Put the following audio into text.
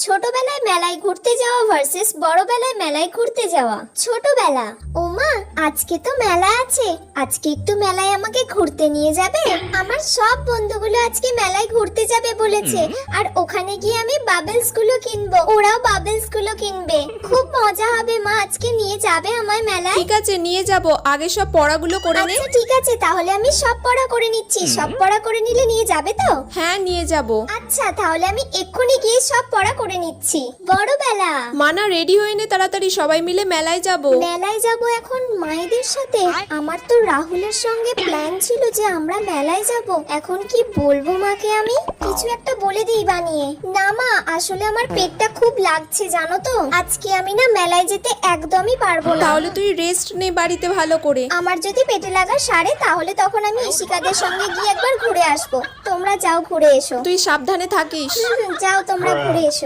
ছোটবেলায় মেলায় ঘুরতে যাওয়া ভার্সেস বড়বেলায় মেলায় ঘুরতে যাওয়া। ছোটবেলা, ওমা আজকে তো মেলা আছে, আজকে একটু মেলায় আমাকে ঘুরতে নিয়ে যাবে? আমার সব বন্ধুগুলো আজকে মেলায় ঘুরতে যাবে বলেছে, আর ওখানে গিয়ে আমি বাবলস গুলো কিনবো, ওরাও বাবলস গুলো কিনবে। খুব মজা হবে মা, আজকে নিয়ে যাবে আমায় মেলায়? ঠিক আছে, নিয়ে যাব। আগে সব পড়াগুলো করে নে। আচ্ছা ঠিক আছে, তাহলে আমি সব পড়া করে নিচ্ছি। সব পড়া করে নিলে নিয়ে যাবে তো? হ্যাঁ, নিয়ে যাব। আচ্ছা তাহলে আমি এক্ষুনি গিয়ে সব পড়া করে নিচ্ছি। বড়বেলা, মানা রেডি হয়ে নে তাড়াতাড়ি, সবাই মিলে মেলায় যাব। মেলায় যাব এখন মায়েদের সাথে? আমার তো রাহুলের সঙ্গে প্ল্যান ছিল যে আমরা মেলায় যাব। এখন কি বলবো মাকে? আমি কিছু একটা বলে দিই বানিয়ে। না মা, আসলে আমার পেটটা খুব লাগছে জানো তো, আজকে আমি না মেলায় যেতে একদমই পারবো না। তাহলে তুই রেস্ট নে বাড়িতে ভালো করে। আমার যদি পেটে লাগা সারে তাহলে তখন আমি ইশিকাদের সঙ্গে গিয়ে একবার ঘুরে আসবো। তোমরা যাও ঘুরে এসো। তুই সাবধানে থাকিস। যাও তোমরা ঘুরে এসো।